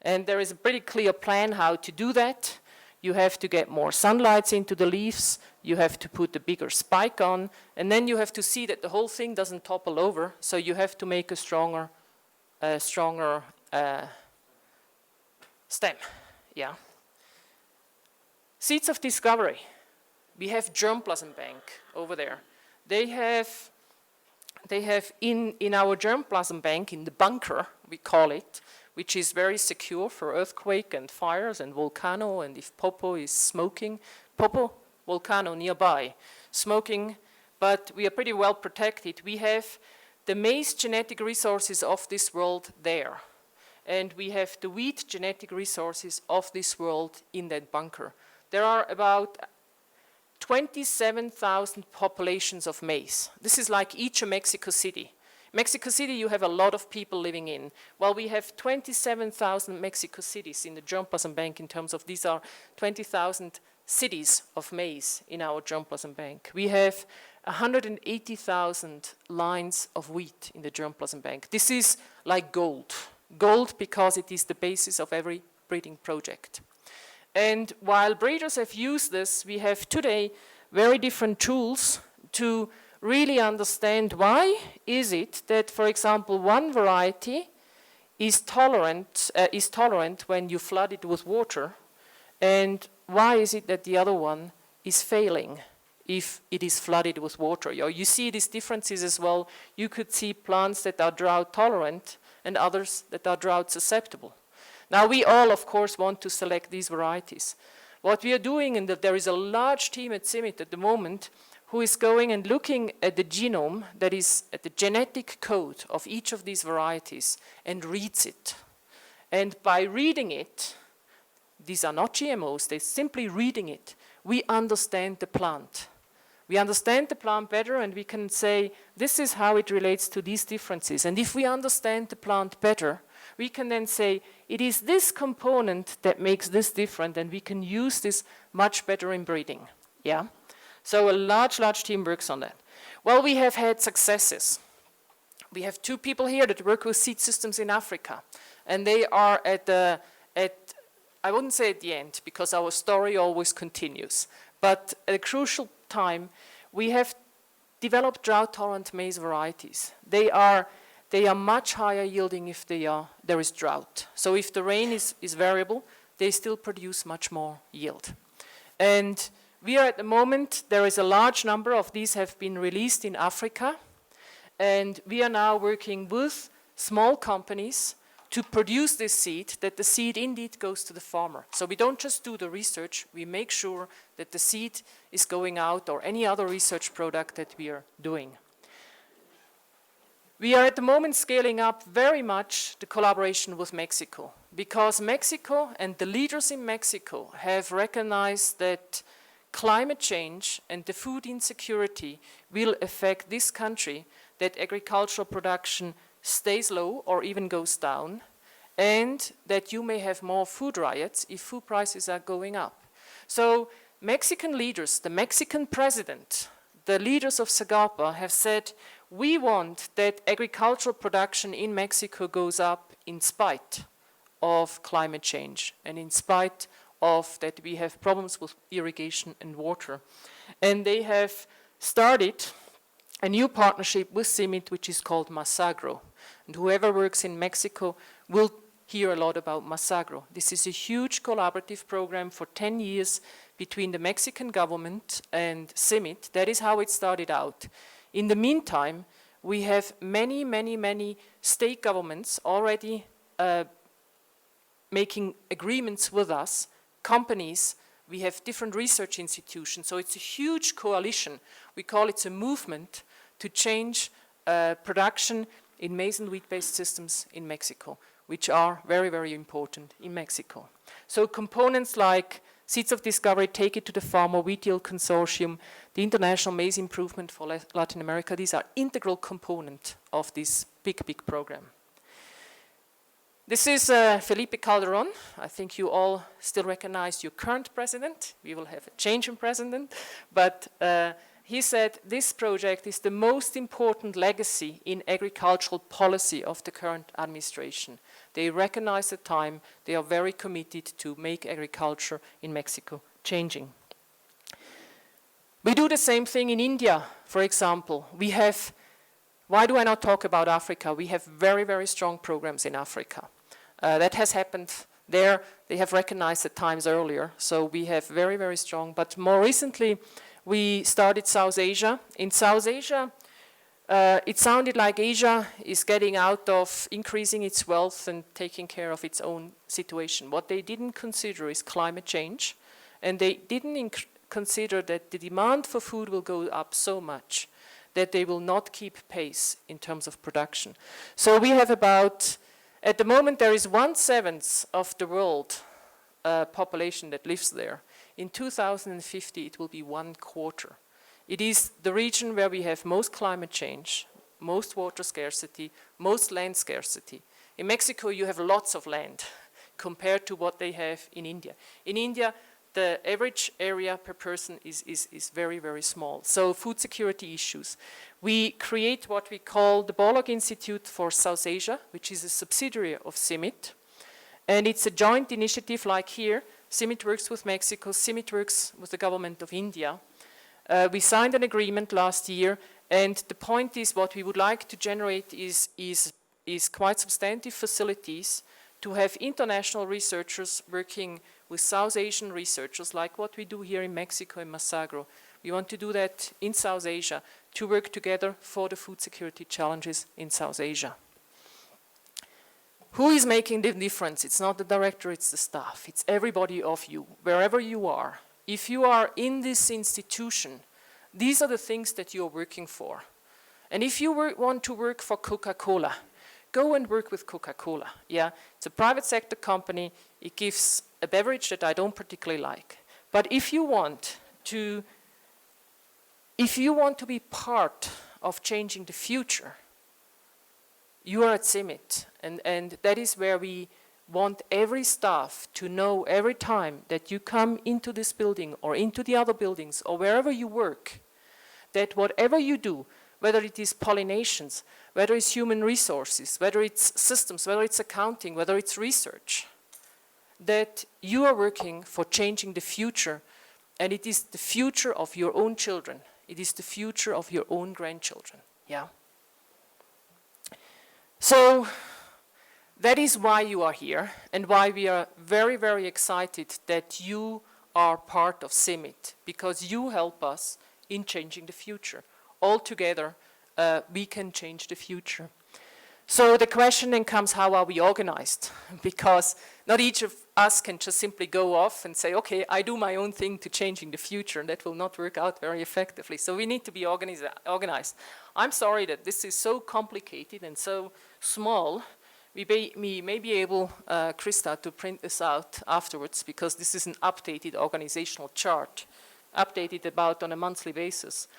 And there is a pretty clear plan how to do that. You have to get more sunlight into the leaves, you have to put a bigger spike on, and then you have to see that the whole thing doesn't topple over, so you have to make a stronger stem. Yeah. Seeds of discovery. We have germplasm bank over there. They have in our germplasm bank, in the bunker, we call it, which is very secure for earthquake and fires and volcano, and if Popo is smoking, Popo, volcano nearby, smoking, but we are pretty well protected. We have the maize genetic resources of this world there, and we have the wheat genetic resources of this world in that bunker. There are about 27,000 populations of maize. This is like each of Mexico City. Mexico City, you have a lot of people living in. Well, we have 27,000 Mexico cities in the germplasm bank in terms of these are 20,000 cities of maize in our germplasm bank. We have 180,000 lines of wheat in the germplasm bank. This is like gold. Gold because it is the basis of every breeding project. And while breeders have used this, we have today very different tools to really understand why is it that, for example, one variety is tolerant when you flood it with water, and why is it that the other one is failing if it is flooded with water? You see these differences as well. You could see plants that are drought tolerant and others that are drought susceptible. Now we all, of course, want to select these varieties. What we are doing, and there is a large team at CIMMYT at the moment who is going and looking at the genome, that is at the genetic code of each of these varieties, and reads it. And by reading it, these are not GMOs, they're simply reading it, we understand the plant. We understand the plant better, and we can say, this is how it relates to these differences. And if we understand the plant better, we can then say, it is this component that makes this different, and we can use this much better in breeding. Yeah? So a large team works on that. Well, we have had successes. We have two people here that work with seed systems in Africa, and they are I wouldn't say at the end, because our story always continues, but at a crucial time, we have developed drought-tolerant maize varieties. They are much higher yielding if there is drought. So if the rain is variable, they still produce much more yield. And we are at the moment, there is a large number of these have been released in Africa, and we are now working with small companies to produce this seed, that the seed indeed goes to the farmer. So we don't just do the research, we make sure that the seed is going out, or any other research product that we are doing. We are at the moment scaling up very much the collaboration with Mexico, because Mexico and the leaders in Mexico have recognized that climate change and the food insecurity will affect this country, that agricultural production stays low or even goes down, and that you may have more food riots if food prices are going up. So Mexican leaders, the Mexican president, the leaders of SAGAPA have said, we want that agricultural production in Mexico goes up in spite of climate change and in spite of that we have problems with irrigation and water. And they have started a new partnership with CIMMYT, which is called Masagro. And whoever works in Mexico will hear a lot about Masagro. This is a huge collaborative program for 10 years between the Mexican government and CIMMYT. That is how it started out. In the meantime, we have many state governments already making agreements with us, companies. We have different research institutions, so it's a huge coalition. We call it a movement to change production in maize and wheat-based systems in Mexico, which are very important in Mexico. So components like Seeds of Discovery, Take It to the Farmer, Wheat Yield Consortium, the International Maize Improvement for Latin America, these are integral components of this big program. This is Felipe Calderon. I think you all still recognize your current president. We will have a change in president, but he said this project is the most important legacy in agricultural policy of the current administration. They recognize the time. They are very committed to make agriculture in Mexico changing. We do the same thing in India, for example. We have, why do I not talk about Africa? We have very, very strong programs in Africa. That has happened there. They have recognized the times earlier, so we have very, very strong. But more recently, we started South Asia. In South Asia, it sounded like Asia is getting out of increasing its wealth and taking care of its own situation. What they didn't consider is climate change, and they didn't consider that the demand for food will go up so much that they will not keep pace in terms of production. So we have about, at the moment there is 1/7 of the world population that lives there. In 2050 it will be 1/4. It is the region where we have most climate change, most water scarcity, most land scarcity. In Mexico you have lots of land compared to what they have in India. In India, the average area per person is very, very small. So food security issues. We create what we call the Borlaug Institute for South Asia, which is a subsidiary of CIMMYT. And it's a joint initiative like here. CIMMYT works with Mexico, CIMMYT works with the government of India. We signed an agreement last year, and the point is what we would like to generate is quite substantive facilities to have international researchers working with South Asian researchers, like what we do here in Mexico in Masagro. We want to do that in South Asia, to work together for the food security challenges in South Asia. Who is making the difference? It's not the director, it's the staff. It's everybody of you, wherever you are. If you are in this institution, these are the things that you're working for. And if you want to work for Coca-Cola, go and work with Coca-Cola. Yeah, it's a private sector company. It gives a beverage that I don't particularly like. But if you want to be part of changing the future, you are at CIMMYT. And that is where we want every staff to know every time that you come into this building or into the other buildings or wherever you work, that whatever you do, whether it is pollinations, whether it's human resources, whether it's systems, whether it's accounting, whether it's research, that you are working for changing the future, and it is the future of your own children. It is the future of your own grandchildren. Yeah. So that is why you are here, and why we are very, very excited that you are part of CIMMYT, because you help us in changing the future. All together, we can change the future. So the question then comes, how are we organized? Because not each of us can just simply go off and say, okay, I do my own thing to changing the future, and that will not work out very effectively. So we need to be organized. I'm sorry that this is so complicated and so small. We may be able, Krista, to print this out afterwards, because this is an updated organizational chart, updated about on a monthly basis.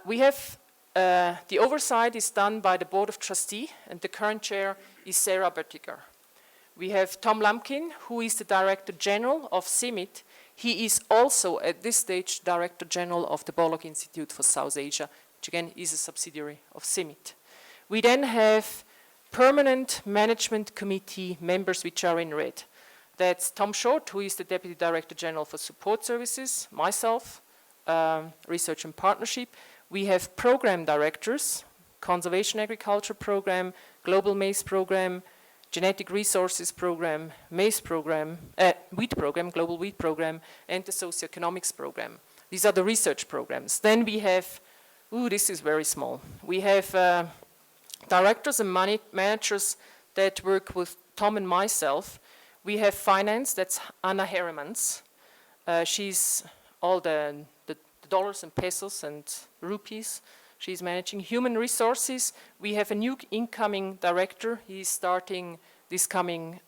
We have the oversight is done by the Board of Trustees, and the current chair is Sarah Böttiger. We have Tom Lumpkin, who is the Director General of CIMMYT. He is also, at this stage, Director General of the Borlaug Institute for South Asia, which again is a subsidiary of CIMMYT. We then have permanent management committee members, which are in red. That's Tom Short, who is the Deputy Director General for Support Services, myself, Research and Partnership. We have program directors, Conservation Agriculture Program, Global Maize Program, Genetic Resources Program, Maize Program, Wheat Program, Global Wheat Program, and the Socioeconomics Program. These are the research programs. Then we have, this is very small. We have directors and managers that work with Tom and myself. We have finance, that's Anna Heremans. She's all the dollars and pesos and rupees. She's managing human resources. We have a new incoming director. He's starting this coming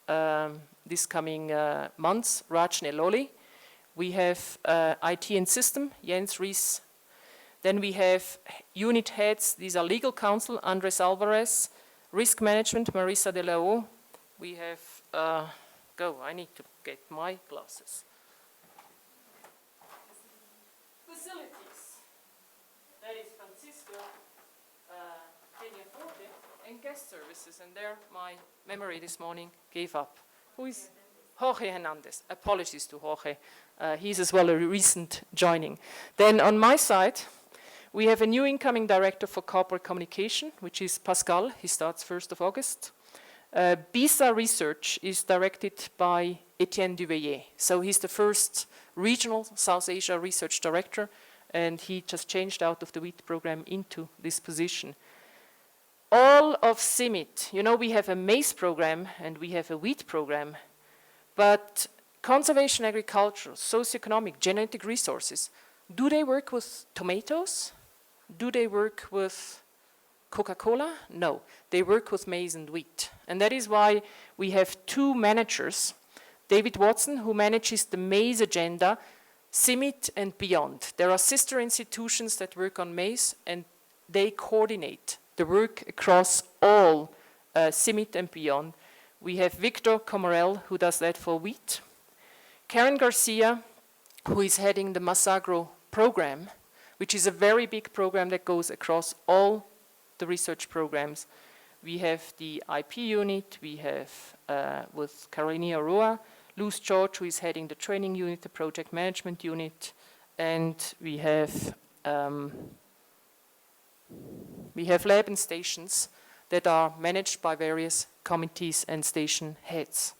months, Raj Neloli. We have IT and system, Jens Ries. Then we have unit heads. These are legal counsel, Andres Alvarez. Risk management, Marisa De La O. We have, I need to get my glasses. Facilities. That is Francisco Peñaforte. and guest services, and there my memory this morning gave up. Who is Jorge Hernandez? Apologies to Jorge. He's as well a recent joining. Then on my side, we have a new incoming director for corporate communication, which is Pascal. He starts 1st of August. BISA research is directed by Etienne Duveillet. So he's the first regional South Asia research director, and he just changed out of the wheat program into this position. All of CIMMYT, you know, we have a maize program and we have a wheat program, but conservation agriculture, socioeconomic, genetic resources, do they work with tomatoes? Do they work with Coca-Cola? No, they work with maize and wheat. And that is why we have two managers, David Watson, who manages the maize agenda, CIMMYT and beyond. There are sister institutions that work on maize, and they coordinate the work across all CIMMYT and beyond. We have Victor Comorel, who does that for wheat. Karen Garcia, who is heading the Masagro program, which is a very big program that goes across all the research programs. We have the IP unit, we have with Caroline Aroa, Luz George, who is heading the training unit, the project management unit, and we have lab and stations that are managed by various committees and station heads.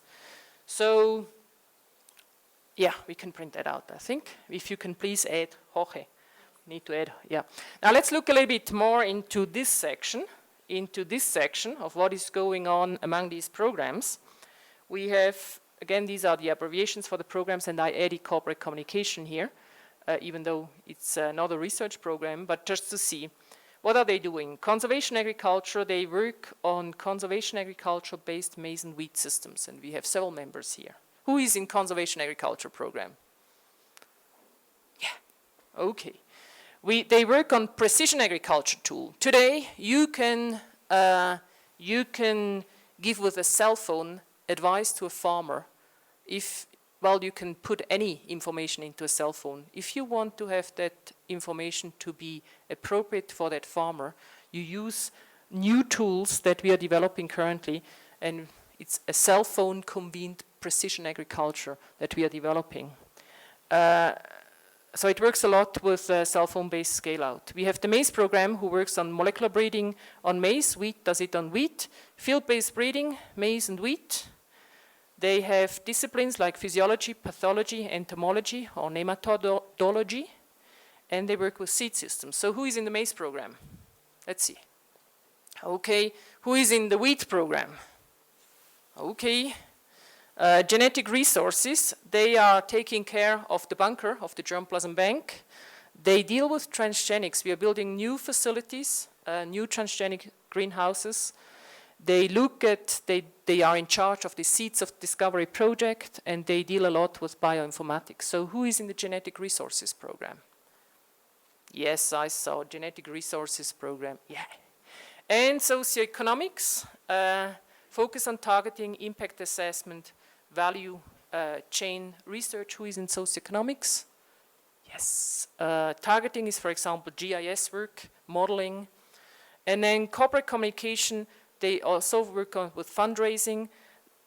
So, yeah, we can print that out, I think. If you can please add Jorge. Need to add, yeah. Now let's look a little bit more into this section of what is going on among these programs. We have, again, these are the abbreviations for the programs, and I added corporate communication here, even though it's not a research program, but just to see, what are they doing? Conservation agriculture, they work on conservation agriculture-based maize and wheat systems, and we have several members here. Who is in conservation agriculture program? Yeah, okay. They work on precision agriculture tool. Today, you can give with a cell phone advice to a farmer. You can put any information into a cell phone. If you want to have that information to be appropriate for that farmer, you use new tools that we are developing currently, and it's a cell phone convened precision agriculture that we are developing. So it works a lot with cell phone-based scale-out. We have the maize program who works on molecular breeding on maize. Wheat does it on wheat. Field-based breeding, maize and wheat. They have disciplines like physiology, pathology, entomology, or nematodology. And they work with seed systems. So who is in the maize program? Let's see. Okay, who is in the wheat program? Okay. Genetic resources, they are taking care of the bunker of the germplasm bank. They deal with transgenics. We are building new facilities, new transgenic greenhouses. They look at, they are in charge of the Seeds of Discovery project, and they deal a lot with bioinformatics. So who is in the genetic resources program? Yes, I saw genetic resources program, yeah. And socioeconomics, focus on targeting, impact assessment, value chain research. Who is in socioeconomics? Yes. Targeting is, for example, GIS work, modeling. And then corporate communication, they also work on with fundraising.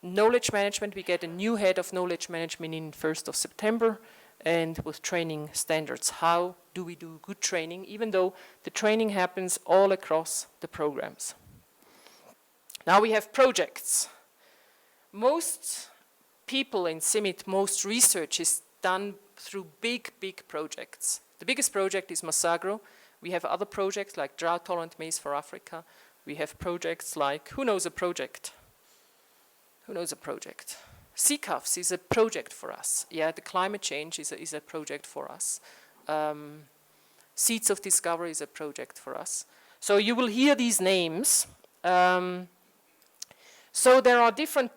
Knowledge management, we get a new head of knowledge management in 1st of September, and with training standards. How do we do good training, even though the training happens all across the programs? Now we have projects. Most people in CIMMYT, most research is done through big projects. The biggest project is Masagro. We have other projects like drought-tolerant maize for Africa. We have projects like, who knows a project? Who knows a project? CCAFs is a project for us. Yeah, the climate change is a project for us. Seeds of Discovery is a project for us. So you will hear these names. So there are different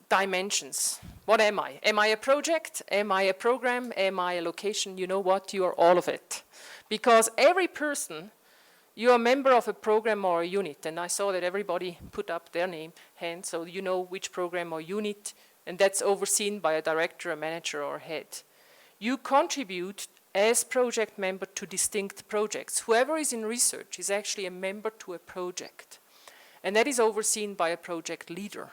dimensions. What am I? Am I a project? Am I a program? Am I a location? You know what? You are all of it. Because every person, you are a member of a program or a unit. And I saw that everybody put up their hand, so you know which program or unit, and that's overseen by a director, a manager, or a head. You contribute as project member to distinct projects. Whoever is in research is actually a member to a project. And that is overseen by a project leader.